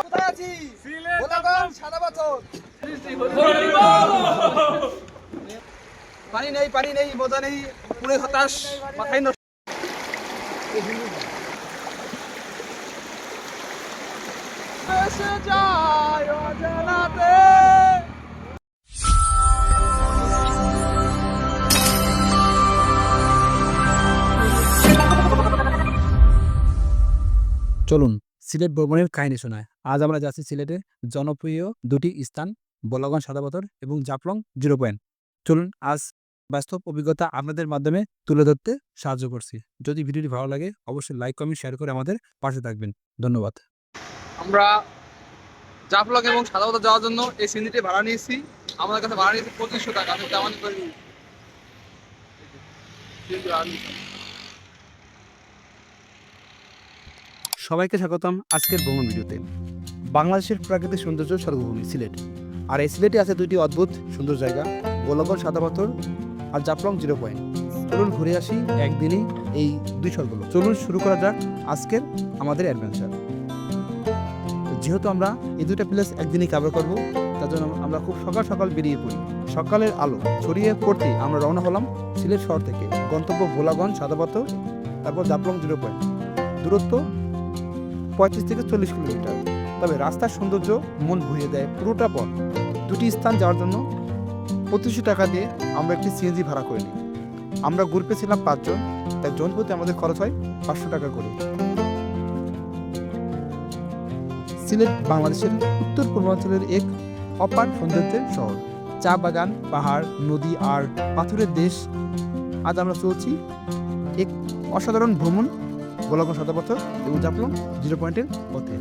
কোথায় আছি? ভোলাগঞ্জ সাদা পাথর। পানি নেই, মজা নেই, পুরো হতাশ, মাথায় নষ্ট। এসে যায় অজানাতে। চলুন সিলেট ভ্রমণের কাহিনী শোনায়। আজ আমরা যাচ্ছি সিলেটের জনপ্রিয় দুটি স্থান, ভোলাগঞ্জ সাদা পাথর এবং জাফলং 0 পয়েন্ট। চলুন আজ বাস্তব অভিজ্ঞতা আপনাদের মাধ্যমে তুলে ধরতে সাহায্য করছি। যদি ভিডিওটি ভালো লাগে অবশ্যই লাইক, কমেন্ট, শেয়ার করে আমাদের পাশে থাকবেন। ধন্যবাদ। আমরা জাফলং এবং সাদা পাথর যাওয়ার জন্য এই সিএনজিটি ভাড়া নিয়েছি। আমাদের কাছে ভাড়া নিয়েছি 2500 টাকা। আমি তেমন করি সবাইকে স্বাগতম আজকের ভ্রমণ ভিডিওতে। বাংলাদেশের প্রাকৃতিক সৌন্দর্য সর্বভূমি সিলেট, আর এই সিলেটে আছে দুটি অদ্ভুত সুন্দর জায়গা, ভোলাগঞ্জ সাদা পাথর আর জাফলং 0 পয়েন্ট। চলুন ঘুরে আসি একদিনই এই দুই স্বর্গগুলো। চলুন শুরু করা যাক আজকের আমাদের অ্যাডভেঞ্চার। যেহেতু আমরা এই দুটো প্লেস একদিনই কভার করব, তার জন্য আমরা খুব সকাল সকাল বেরিয়ে পড়ি। সকালের আলো ছড়িয়ে পড়তে আমরা রওনা হলাম সিলেট শহর থেকে। গন্তব্য ভোলাগঞ্জ সাদা পাথর, তারপর জাফলং 0 পয়েন্ট। দূরত্ব 35 থেকে 40 কিলোমিটার। তবে রাস্তার সৌন্দর্য মন ভরিয়ে দেয় পুরোটা পথ। দুটি স্থান যাওয়ার জন্য 2500 টাকা দিয়ে আমরা একটি সিএনজি ভাড়া করে নিই। আমরা গ্রুপে ছিলাম 5 জন, তাই জন প্রতি আমাদের খরচ হয় 500 টাকা করে। সিলেট বাংলাদেশের উত্তর পূর্বাঞ্চলের এক অপার সৌন্দর্যের শহর। চা বাগান, পাহাড়, নদী আর পাথরের দেশ। আজ আমরা চলছি এক অসাধারণ ভ্রমণ ভোলাগঞ্জ সাদা পাথর এবং জাফলং 0 পয়েন্টের পথে।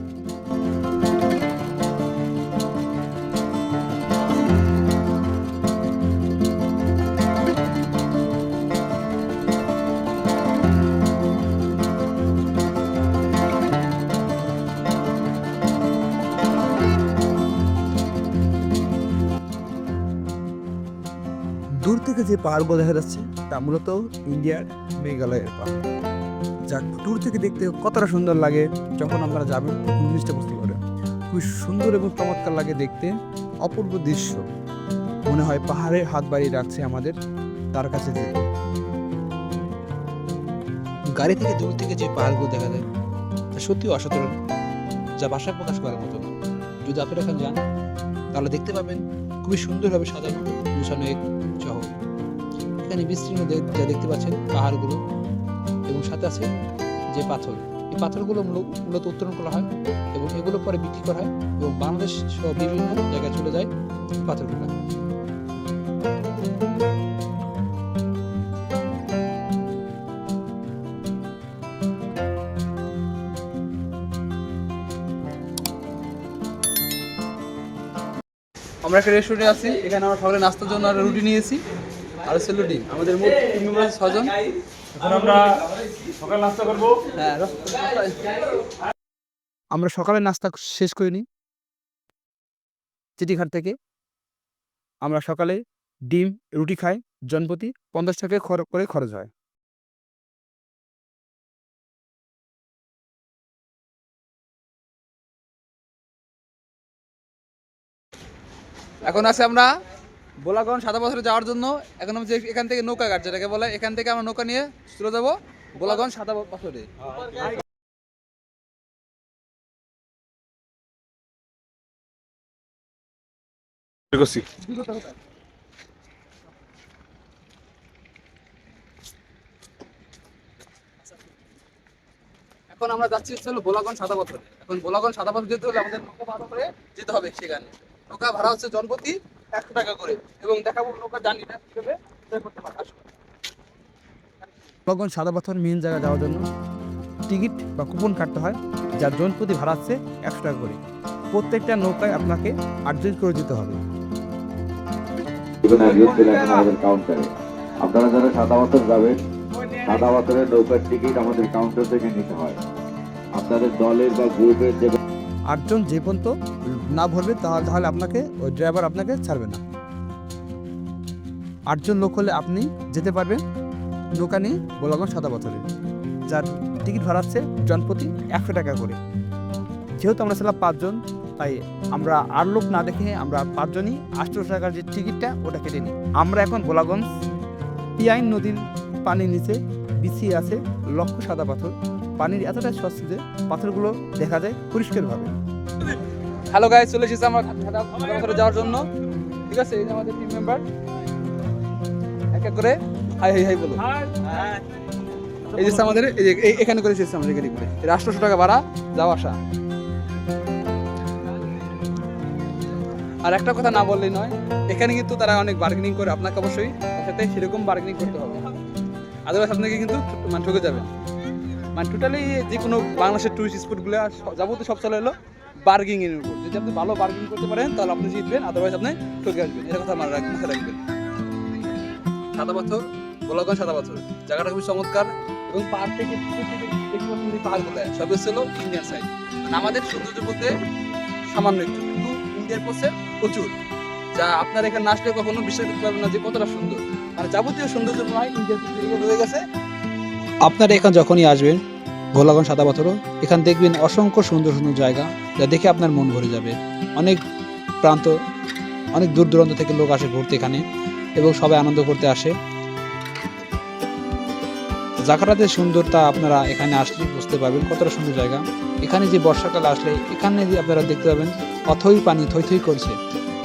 দূর থেকে যে পাহাড়গুলো দেখা যাচ্ছে তা মূলত ইন্ডিয়ার মেঘালয়ের পাহাড়। যা দূর থেকে দেখতে কতটা সুন্দর লাগে, যখন আপনারা যাবেন জিনিসটা বুঝতে পারবেন। খুবই সুন্দর এবং চমৎকার লাগে দেখতে, অপূর্ব দৃশ্য। মনে হয় পাহাড়ে হাত বাড়িয়ে রাখছে আমাদের তার কাছে যেতে। গাড়ি থেকে দূর থেকে যে পাহাড়গুলো দেখা যায় তা সত্যি অসাধারণ, যা ভাষায় প্রকাশ করার মতো না। যদি আপনারা এখানে যান তাহলে দেখতে পাবেন খুবই সুন্দরভাবে সাজানো গুছানো এক শহর। এখানে বিস্তীর্ণ যা দেখতে পাচ্ছেন পাহাড়গুলো, এবং সাথে আছে যে পাথর। এই পাথরগুলো মূলত উত্তোলন করা হয় এবং এগুলো পরে বিক্রি করা হয় এবং বাংলাদেশ সহ বিভিন্ন জায়গায় চলে যায় পাথরগুলো। আমরা একটা রেস্টুরেন্টে আছি, এখানে আমরা সকালে নাস্তার জন্য একটা রুটি নিয়েছি আর হচ্ছে লুডি। আমাদের মোট টিম মেম্বার 6 জন। আমরা সকাল নাস্তা করব। হ্যাঁ, আমরা সকালে নাস্তা শেষ করে নিই চিটিঘাট থেকে। আমরা সকালে ডিম রুটি খাই, জনপ্রতি 50 টাকা করে খরচ হয়। এখন আছে আমরা ভোলাগঞ্জ সাদা পাথরে যাওয়ার জন্য। এখন আমি এখান থেকে নৌকা ঘাট যেটাকে বলে, এখান থেকে আমরা নৌকা নিয়ে চলে যাবো ভোলাগঞ্জ সাদা পাথরে। এখন আমরা যাচ্ছি হচ্ছে ভোলাগঞ্জ সাদা পাথরে। এখন ভোলাগঞ্জ সাদা পাথর যেতে হলে আমাদের নৌকা ভাড়া করে যেতে হবে সেখানে। নৌকা ভাড়া হচ্ছে জনপ্রতি 100 টাকা করে, এবং দেখাবো নৌকা জার্নিটা কিভাবে করতে পারে। ভোলাগঞ্জ সাদা পাথর মেন জায়গা যাওয়ার জন্য টিকিট বা কুপন কাটতে হয়, যার জনপ্রতি ভাড়া হচ্ছে 100 টাকা করে। প্রত্যেকটা নৌকায় আপনাকে 8 জন করে যেতে হবে। আপনারা যারা সাদা পাথর যাবেন, সাদা পাথরের নৌকার টিকিট আমাদের কাউন্টার থেকে নিতে হয়। আপনাদের দলের বা গ্রুপের যে 8 জন যে পর্যন্ত না ভরবে তাহলে আপনাকে ওই ড্রাইভার আপনাকে ছাড়বে না। 8 জন লোক হলে আপনি যেতে পারবেন নৌকা নিয়ে ভোলাগঞ্জ সাদা পাথরে, যার টিকিট ভাড়া হচ্ছে জনপ্রতি 100 টাকা করে। যেহেতু আমরা ছিলাম 5 জন, তাই আমরা আর লোক না দেখে আমরা 5 জনই 800 টাকার যে টিকিটটা ওটা কেটে নিই। আমরা এখন ভোলাগঞ্জ পিয়াইন নদীর পানির নিচে বিছিয়ে আছে লক্ষ সাদা পাথর। পানির এতটাই স্বচ্ছ যে পাথরগুলো দেখা যায় পরিষ্কারভাবে। হ্যালো গাইস, চলে এসেছি আমরা সাদা পাথরে যাওয়ার জন্য। ঠিক আছে, এই যে আমাদের টিম মেম্বার এক এক করে হাই হাই হাই বলো। এই যে আমাদের এই যে এখানে করে এসেছি আমরা এখানে করে 800 টাকা ভাড়া যাওয়া আসা। আর একটা কথা না বললেই নয়, এখানে কিন্তু তারা অনেক বার্গেনিং করে, আপনাকে অবশ্যই তার সাথে সেরকম বার্গেনিং করতে হবে, আদারওয়াইজ আপনাকে কিন্তু মানে ঠকে যাবেন। মানে টোটালি যে কোনো বাংলাদেশের টুরিস্ট স্পটগুলো যাবতীয় সব চলে এলো বার্গেনিং এর উপর। যদি আপনি ভালো বার্গেনিং করতে পারেন তাহলে আপনি জিতবেন, আদারওয়াইজ আপনি ঠকে আসবেন। এটা কথা মাথায় রাখবেন। সাদা পাথর, ভোলাগঞ্জ সাদা পাথর জায়গাটা খুবই চমৎকার এবং পাহাড় থেকে দেখতে পাচ্ছেন পাহাড় কোথায় সব হলো ইন্ডিয়ান সাইড। মানে আমাদের সৌন্দর্য বলতে সামান্য একটু, কিন্তু ইন্ডিয়ার পথে প্রচুর, যা আপনার এখানে না আসলে কখনো বিশ্বাস করতে পারবেন না যে কতটা সুন্দর। মানে যাবতীয় সৌন্দর্য নয় ইন্ডিয়ার রয়ে গেছে। আপনারা এখানে যখনই আসবেন ভোলাগঞ্জ সাদা পাথরও, এখানে দেখবেন অসংখ্য সুন্দর সুন্দর জায়গা, যা দেখে আপনার মন ভরে যাবে। অনেক প্রান্ত, অনেক দূর দূরান্ত থেকে লোক আসে ঘুরতে এখানে এবং সবাই আনন্দ করতে আসে। জায়গাটাতে সুন্দরতা আপনারা এখানে আসলে বুঝতে পারবেন কতটা সুন্দর জায়গা। এখানে যে বর্ষাকাল আসলে এখানে যে আপনারা দেখতে পাবেন অথই পানি থই থই করছে।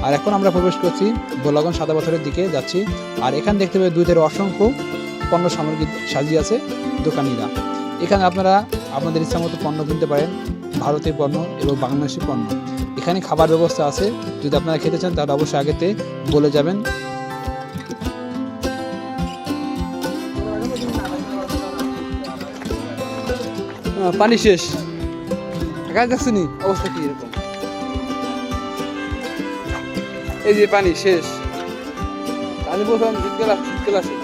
আর এখন আমরা প্রবেশ করছি ভোলাগঞ্জ সাদা পাথরের দিকে যাচ্ছি। আর এখানে দেখতে পাবেন দুই ধারে অসংখ্য পণ্য সামগ্রী সাজিয়ে আছে দোকানিরা। এখানে আপনারা আপনাদের ইচ্ছা মতো পণ্য কিনতে পারেন, ভারতীয় পণ্য এবং বাংলাদেশি পণ্য। এখানে খাবার ব্যবস্থা আছে, যদি আপনারা খেতে চান তাহলে অবশ্যই আগেতে বলে যাবেন। পানি শেষ, কাজ দেখছি নি অবস্থা কি এরকম। এই যে পানি শেষ, আমি বললাম শীতকাল আসে।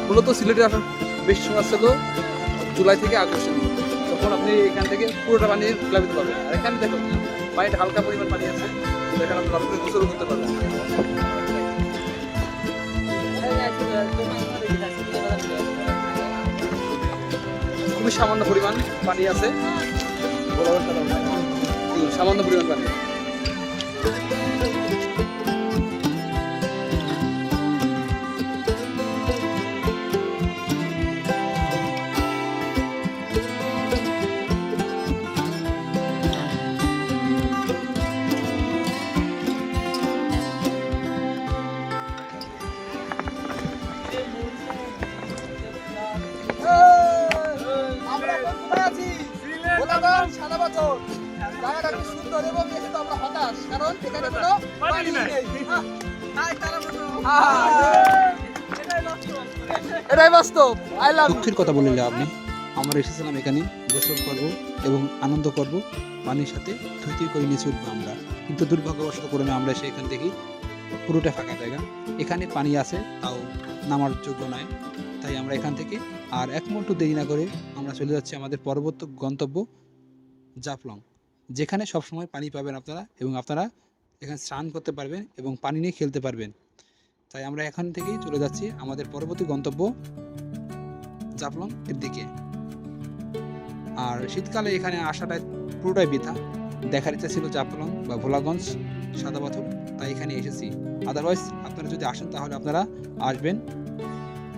মূলত সিলেটে আসার বেশি সময় ছিল জুলাই থেকে আগস্ট, তখন আপনি এখান থেকে পুরোটা পানি প্লাবিত পাবেন। আর এখানে দেখুন পানিটা হালকা পরিমাণ পানি আছে, এখানে আপনি ভালো করে গোসল করতে পারবেন। খুবই সামান্য পরিমাণ পানি আছে, সামান্য পরিমাণ পানি। সাদা পাথর জায়গাটা খুব সুন্দর এবং এসে আমরা হতাশ, কারণ এখানে কোনো পানি নেই। এটাই বাস্তব। দুঃখের কথা বললে আপনি, আমরা এসেছিলাম এখানে গোসল করব এবং আনন্দ করব, পানির সাথে থই থই করে নিচে উঠবো আমরা, কিন্তু দুর্ভাগ্যবশত ক্রমে আমরা সেখান থেকে পুরোটা ফাঁকা জায়গা। এখানে পানি আছে তাও নামার যোগ্য নয়, তাই আমরা এখান থেকে আর এক মুহূর্ত দেরি না করে আমরা চলে যাচ্ছি আমাদের পরবর্তী গন্তব্য জাফলং, যেখানে সবসময় পানি পাবেন আপনারা এবং আপনারা এখানে স্নান করতে পারবেন এবং পানি নিয়ে খেলতে পারবেন। তাই আমরা এখান থেকেই চলে যাচ্ছি আমাদের পরবর্তী গন্তব্য জাফলং এর দিকে। আর শীতকালে এখানে আসাটা পুরোটাই বৃথা, দেখার ইচ্ছা ছিল জাফলং বা ভোলাগঞ্জ সাদা পাথর, তাই এখানে এসেছি। আদারওয়াইজ আপনারা যদি আসেন তাহলে আপনারা আসবেন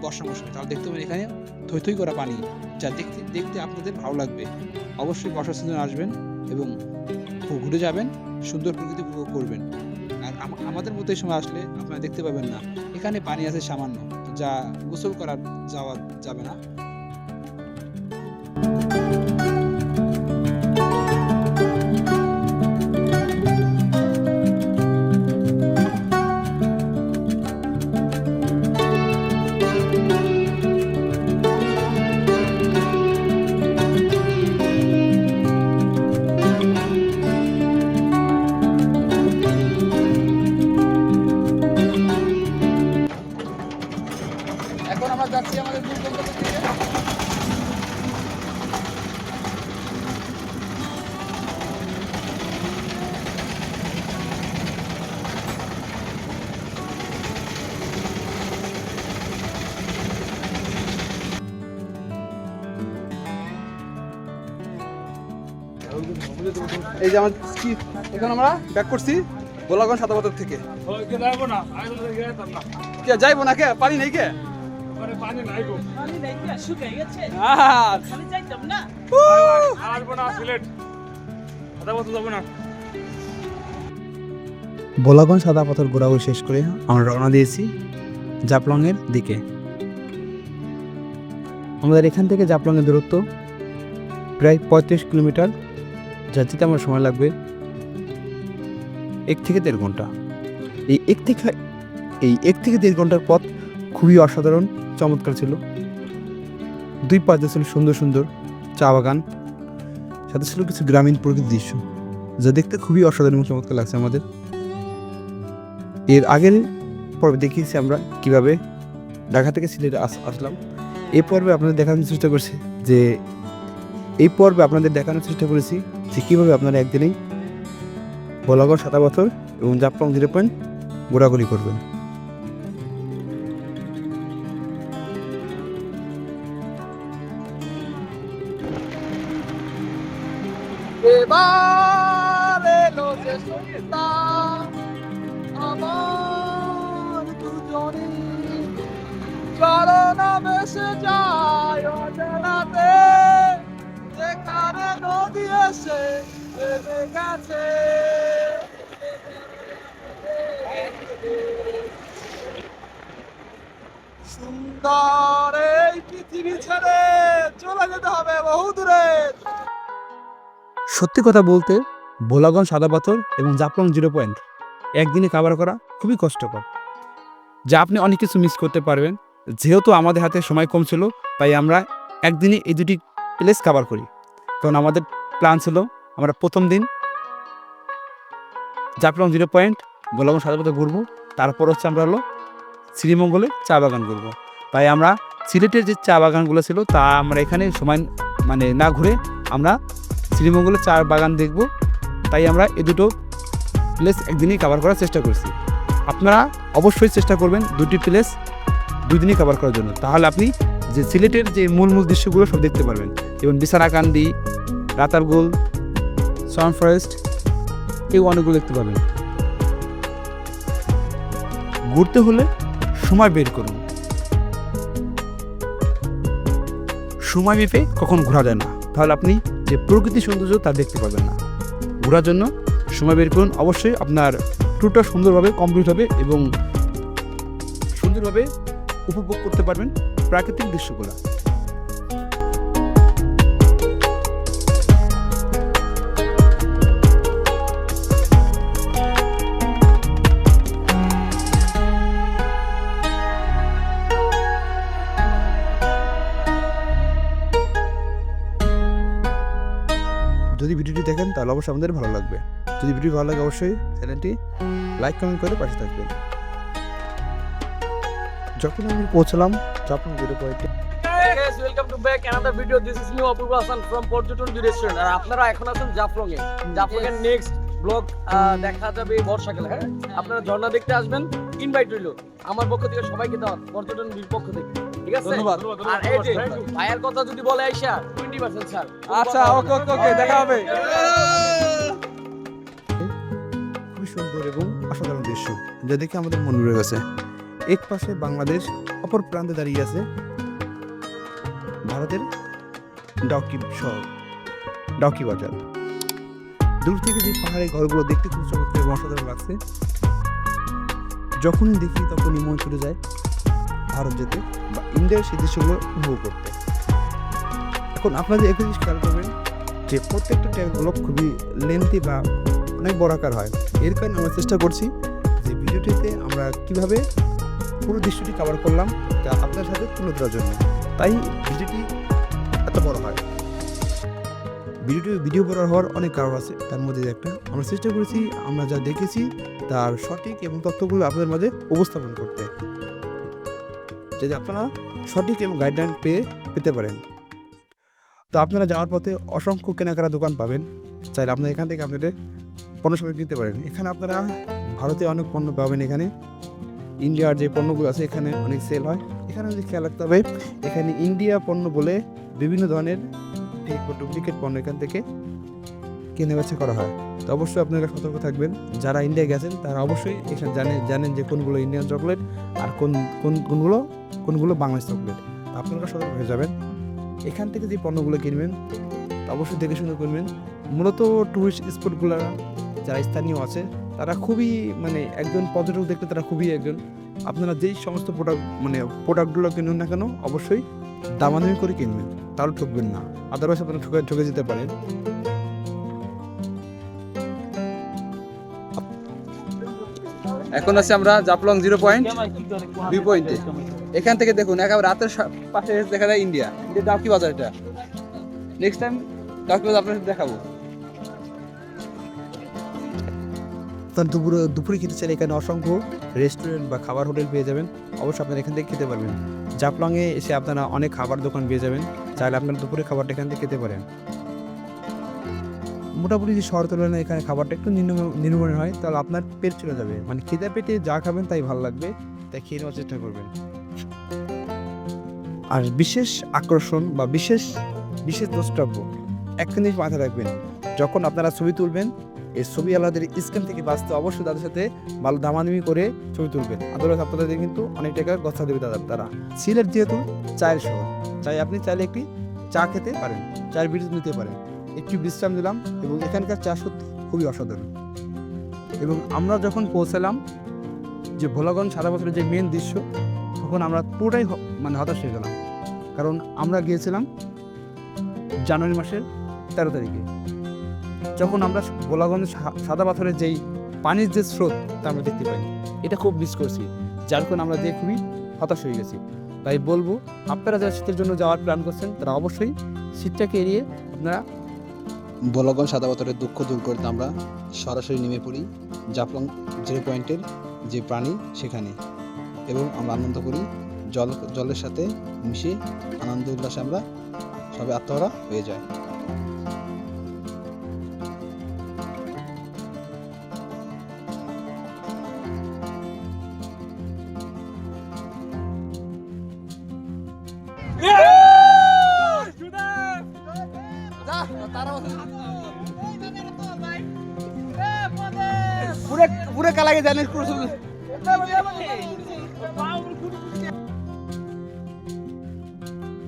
বর্ষা মৌসুমে, তাহলে দেখতে পাবেন এখানে থই থই করা পানি, যা দেখতে দেখতে আপনাদের ভালো লাগবে। অবশ্যই বর্ষার সিজনে আসবেন এবং ঘুরে যাবেন, সুন্দর প্রকৃতি উপভোগ করবেন। আর আমাদের মতো এই সময় আসলে আপনারা দেখতে পাবেন না, এখানে পানি আছে সামান্য, যা গোসল করা যাওয়া যাবে না। এখন আমরা যাচ্ছি আমাদের মূল গন্তব্যের দিকে। এই যে আমার কি এখন আমরা ব্যাক করছি গোলাগঞ্জ সাদাপাথর থেকে। ওইকে যাবো না, আগে তো গেতাম না। কে যাইবো না কে? পানি নেই কে? ওখানে পানি নাই গো। আর আসবো না সিলেট। কথা বলতে যাবো না। ভোলাগঞ্জ সাদা পাথর ঘোরাঘুরি শেষ করে আমরা রওনা দিয়েছি জাফলংয়ের দিকে। আমাদের এখান থেকে জাফলংয়ের দূরত্ব প্রায় 35 কিলোমিটার, যা যেতে আমার সময় লাগবে 1 থেকে 1.5 ঘন্টা। এই 1 থেকে 1.5 ঘন্টার পথ খুবই অসাধারণ, চমৎকার ছিল। দুই পাশে ছিল সুন্দর সুন্দর চা বাগান, সাথে ছিল কিছু গ্রামীণ প্রকৃতির দৃশ্য, যা দেখতে খুবই অসাধারণ এবং চমৎকার লাগছে আমাদের। এর আগের পর্বে দেখিয়েছি আমরা কিভাবে ঢাকা থেকে সিলেটে আসলাম। এই পর্বে আপনাদের দেখানোর চেষ্টা করেছি যে কীভাবে আপনারা একদিনেই ভোলাগঞ্জ সাদা পাথর এবং জাফলং 0 পয়েন্ট ঘোরাঘুরি করবেন। এবার এলো যে সন্তান আমার দুজনে, চলো না ভেসে যায় অজানাতে, যেখানে নদী এসে বেঁধে গেছে। সুন্দর এই পৃথিবী ছেড়ে চলে যেতে হবে বহু দূরে। সত্যি কথা বলতে ভোলাগঞ্জ সাদা পাথর এবং জাফলং 0 পয়েন্ট একদিনে কভার করা খুবই কষ্টকর, যা আপনি অনেক কিছু মিস করতে পারবেন। যেহেতু আমাদের হাতে সময় কম ছিল, তাই আমরা একদিনে এই দুটি প্লেস কভার করি। কারণ আমাদের প্ল্যান ছিল আমরা প্রথম দিন জাফলং 0 পয়েন্ট ভোলাগঞ্জ সাদা পাথর ঘুরবো, তারপর আমরা শ্রীমঙ্গলে চা বাগান ঘুরবো। তাই আমরা সিলেটের যে চা বাগানগুলো ছিল তা আমরা এখানে সময় না ঘুরে আমরা শ্রীমঙ্গলের চা বাগান দেখব। তাই আমরা এই দুটো প্লেস একদিনই কভার করার চেষ্টা করছি। আপনারা অবশ্যই চেষ্টা করবেন দুটি প্লেস 2 দিনই কভার করার জন্য, তাহলে আপনি যে সিলেটের যে মূল দৃশ্যগুলো সব দেখতে পারবেন, যেমন বিছানাকান্দি, রাতারগুল, সান ফরেস্ট, এই অনেকগুলো দেখতে পাবেন। ঘুরতে হলে সময় বের করুন, সময় মেপে কখন ঘোরা যায় না, তাহলে আপনি যে প্রকৃতি সৌন্দর্য তা দেখতে পাবেন না। ঘোরার জন্য সময় বের করুন, অবশ্যই আপনার ট্যুরটা সুন্দরভাবে কমপ্লিট হবে এবং সুন্দরভাবে উপভোগ করতে পারবেন প্রাকৃতিক দৃশ্যগুলো। যদি ভিডিওটি দেখেন তাহলে অবশ্যই আমাদের ভালো লাগবে। যদি ভিডিও ভালো লাগে অবশ্যই চ্যানেলটি লাইক কমেন্ট করে পাশে থাকবেন। যখন আমি পৌঁছলাম জাফলং 0 পয়েন্টে, guys, welcome to back another video. This is me Apurva Hasan from Portuton Restaurant. আর আপনারা এখন আছেন জাফলং এ। জাফলং এর নেক্সট ব্লগ দেখা যাবে বর্ষাকালে। হ্যাঁ, আপনারা ঝর্ণা দেখতে আসবেন, ইনভাইট রইলো আমার পক্ষ থেকে সবাইকে দাওয়াত, পর্যটন বির পক্ষ থেকে। ঠিক আছে, ধন্যবাদ। আর এই যে ভাইয়ের কথা যদি বলে আইসা 20% ছাড়। আচ্ছা, ওকে, দেখা হবে। খুবই সুন্দর এবং অসাধারণ দৃশ্য, যা দেখে আমাদের মন ভরে গেছে। এক পাশে বাংলাদেশ, অপর প্রান্তে দাঁড়িয়ে আছে ভারতের ডাউকি বাজার। দূর থেকে যে পাহাড়ি ঘরগুলো দেখতে খুব চমৎকার এবং অসাধারণ লাগছে। যখনই দেখি তখনই মন ছুটে যায় ভারত যেতে বা ইন্ডিয়ার সেই দৃশ্যগুলো উপভোগ করতে। এখন আপনাদের একই জিনিস খেয়াল করবেন যে প্রত্যেকটা ট্যাগগুলো খুবই লেন্থি বা অনেক বড় আকার হয়। এর কারণে আমরা চেষ্টা করছি যে ভিডিওটিতে আমরা কিভাবে পুরো দৃশ্যটি কভার করলাম তা আপনার সাথে তুলে ধরার জন্য, তাই ভিডিওটি এত বড় হয়। ভিডিও বড় হওয়ার অনেক কারণ আছে, তার মধ্যে একটা আমরা চেষ্টা করেছি আমরা যা দেখেছি তার সঠিক এবং তথ্যগুলো আপনাদের মাঝে উপস্থাপন করতে, যাতে আপনারা সঠিক এবং গাইডলাইন পেতে পারেন। তো আপনারা যাওয়ার পথে অসংখ্য কেনাকাটা দোকান পাবেন, চাইলে আপনারা এখান থেকে আপনাদের পণ্য সামগ্রী কিনতে পারেন। এখানে আপনারা ভারতে অনেক পণ্য পাবেন, এখানে ইন্ডিয়ার যে পণ্যগুলো আছে এখানে অনেক সেল হয়। এখানে যদি খেয়াল রাখতে হবে, এখানে ইন্ডিয়া পণ্য বলে বিভিন্ন ধরনের ডুপ্লিকেট পণ্য এখান থেকে কেনা বেচা করা হয়। তো অবশ্যই আপনারা সতর্ক থাকবেন। যারা ইন্ডিয়া গেছেন তারা অবশ্যই এখানে জানেন যে কোনগুলো ইন্ডিয়ান চকলেট আর কোনগুলো বাংলাদেশ চকলেট। আপনারা সতর্ক হয়ে যাবেন। এখান থেকে যে পণ্যগুলো কিনবেন তা অবশ্যই দেখে শুনে করবেন। মূলত টুরিস্ট স্পটগুলো যারা স্থানীয় আছে তারা খুবই একজন পর্যটক দেখতে তারা খুবই আপনারা যেই সমস্ত প্রোডাক্টগুলো কিনুন না কেন অবশ্যই দামাদামি করে কিনবেন, তাহলে ঠকবেন না। আদারওয়াইজ আপনারা ঠকে যেতে পারেন। এখন আছে আমরা জাফলং 0.2 পয়েন্টে। এখান থেকে দেখুন একেবারে রাতের পাশে দেখা যায় ইন্ডিয়া ডাউকি বাজার। এটা নেক্সট টাইম ডাউকি বাজার আপনাদের দেখাবো। দুপুরে খেতে চাইলে এখানে অসংখ্য রেস্টুরেন্ট বা খাবার হোটেল পেয়ে যাবেন। অবশ্যই আপনারা এখান থেকে খেতে পারবেন। জাফলংয়ে এসে আপনারা অনেক খাবার দোকান পেয়ে যাবেন, চাইলে আপনারা দুপুরে খাবারটা এখান থেকে খেতে পারেন। মোটামুটি যে শহর তুলনায় এখানে খাবারটা একটু নিম্নমানের হয়, তাহলে আপনার পেট চলে যাবে। খিদে পেটে যা খাবেন তাই ভালো লাগবে, তাই খেয়ে নেওয়ার চেষ্টা করবেন। আর বিশেষ আকর্ষণ বা বিশেষ দ্রষ্টব্য একটা জিনিস মাথায় রাখবেন, যখন আপনারা ছবি তুলবেন এই ছবি আলাদের স্ক্যান থেকে বাঁচতে অবশ্যই তাদের সাথে ভালো দামাদামি করে ছবি তুলবেন, আদারওয়াইজ আপনাদের কিন্তু অনেক টাকা গচ্ছা দেবে তারা। সিলেট যেহেতু চায়ের শহর, আপনি চাইলে একটি চা খেতে পারেন, চায়ের বিরতি নিতে পারেন। একটু বিশ্রাম দিলাম এবং এখানকার চা সত্যি খুবই অসাধারণ। এবং আমরা যখন পৌঁছালাম যে ভোলাগঞ্জ সারা বছরের যে মেন দৃশ্য, তখন আমরা পুরোটাই হতাশ হয়ে গেলাম, কারণ আমরা গিয়েছিলাম জানুয়ারি মাসের 13 তারিখে, যখন আমরা ভোলাগঞ্জ সাদা পাথরের যেই পানির যে স্রোত তা আমরা দেখতে পাই। এটা খুব মিস করছি, যার কারণে আমরা দিয়ে খুবই হতাশ হয়ে গেছি। তাই বলবো আপনারা যারা শীতের জন্য যাওয়ার প্ল্যান করছেন তারা অবশ্যই শীতটাকে এড়িয়ে আপনারা ভোলাগঞ্জ সাদা পাথরের দুঃখ দূর করতে আমরা সরাসরি নেমে পড়ি জাফলং 0 পয়েন্টের যে প্রাণী সেখানে, এবং আমরা আনন্দ করি। জলের সাথে মিশে আনন্দ উল্লাসে আমরা সবাই আত্মহারা হয়ে যায়। পুরো কালাকে জানেন।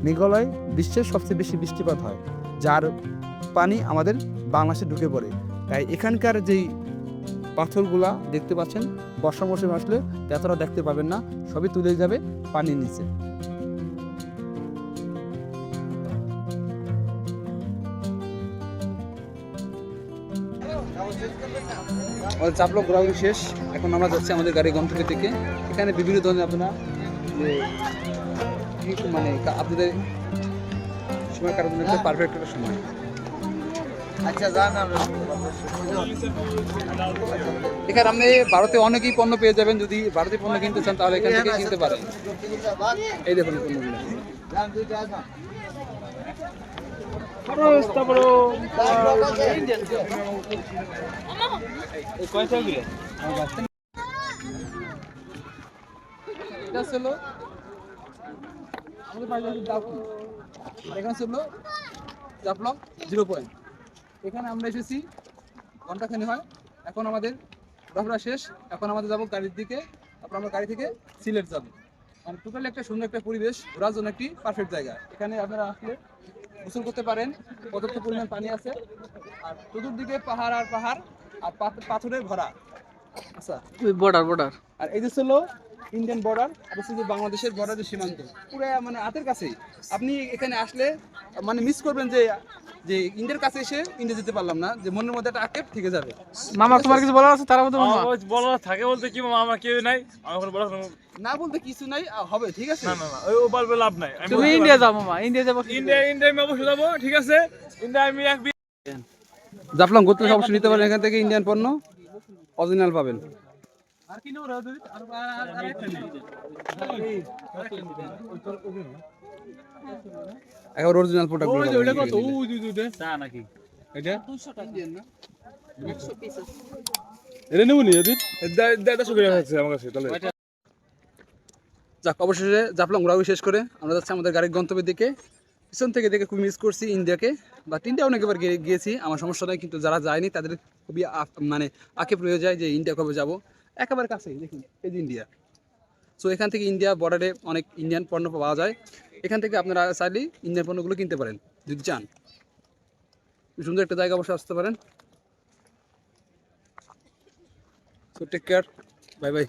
মেঘালয় বিশ্বের সবচেয়ে বেশি বৃষ্টিপাত হয়, যার পানি আমাদের বাংলাদেশে ঢুকে পড়ে। তাই এখানকার যেই পাথরগুলা দেখতে পাচ্ছেন বর্ষা মৌসুমে আসলে এতটা দেখতে পাবেন না, সবই তুলে যাবে পানির নিচে। আমাদের জাফলং ঘোরাঘুরি শেষ, এখন আমরা যাচ্ছি আমাদের গাড়ি গন্তব্যের থেকে। এখানে বিভিন্ন ধরনের আপনারা আপনাদের সময় কাটার জন্য একটা পারফেক্ট একটা সময়। এখানে আপনি ভারতে অনেকই পণ্য পেয়ে যাবেন। যদি ভারতীয় পণ্য কিনতে চান তাহলে এখান থেকে কিনতে পারেন। এই দেখুন পণ্যগুলো। এটা ছিল এখানে ছিল জাফলং 0 পয়েন্ট। এখানে আমরা এসেছি ঘন্টাখানি হয়। এখন আমাদের ঘোরাফেরা শেষ, এখন আমাদের যাবো গাড়ির দিকে। তারপর আমরা গাড়ি থেকে সিলেট যাবো। টোটালি একটা সুন্দর একটা পরিবেশ, ঘোরার জন্য একটি পারফেক্ট জায়গা। এখানে আপনারা আসলে গোসল করতে পারেন, পর্যাপ্ত পরিমাণ পানি আছে, আর চতুর্দিকে পাহাড় আর পাহাড় আর পাথরের ভরা। আচ্ছা, বর্ডার আর এই যে ছিল ইন্ডিয়ান বর্ডার, আর হচ্ছে যে বাংলাদেশের বর্ডারের সীমান্ত, পুরো হাতের কাছেই। আপনি এখানে আসলে মিস করবেন যে ইন্ডিয়ার কাছে এসে ইন্ডিয়া যেতে পারলাম না, যে মনের মধ্যে একটা আক্ষেপ থেকে যাবে। মামা তোমার কিছু বলার আছে? তারা বলা থাকে বলতে কি মামা, আমার কেউ নাই, আমার বলা না বলতে কিছু নাই, হবে ঠিক আছে। না ও বলবে লাভ নাই। তুমি ইন্ডিয়া যাও মামা, ইন্ডিয়া যাবো। ইন্ডিয়া আমি অবশ্যই যাবো, ঠিক আছে। ইন্ডিয়া আমি জাফলং ঘুরতে অবশ্যই নিতে পারেন, এখান থেকে ইন্ডিয়ান পণ্য অরিজিনাল পাবেন। এখন অরিজিনাল প্রোডাক্ট নাকি এটা এটা নেবো নি আমার কাছে। তাহলে যাক, অবশেষে জাফলং ঘোরাঘুরি শেষ করে আমরা যাচ্ছি আমাদের গাড়ির গন্তব্যের দিকে। পিছন থেকে দেখে খুব মিস করছি ইন্ডিয়াকে, বাট ইন্ডিয়া অনেকবার গিয়েছি, আমার সমস্যা নয়। কিন্তু যারা যায়নি তাদের খুবই মানে আঁকে রয়ে যায় যে ইন্ডিয়া কবে যাব। একেবারে কাছেই দেখুন এই যে ইন্ডিয়া। সো এখান থেকে ইন্ডিয়া বর্ডারে অনেক ইন্ডিয়ান পণ্য পাওয়া যায়। এখান থেকে আপনারা চাইলেই ইন্ডিয়ান পণ্যগুলো কিনতে পারেন যদি চান। সুন্দর একটা জায়গা বসে আসতে পারেন। So take care, bye by.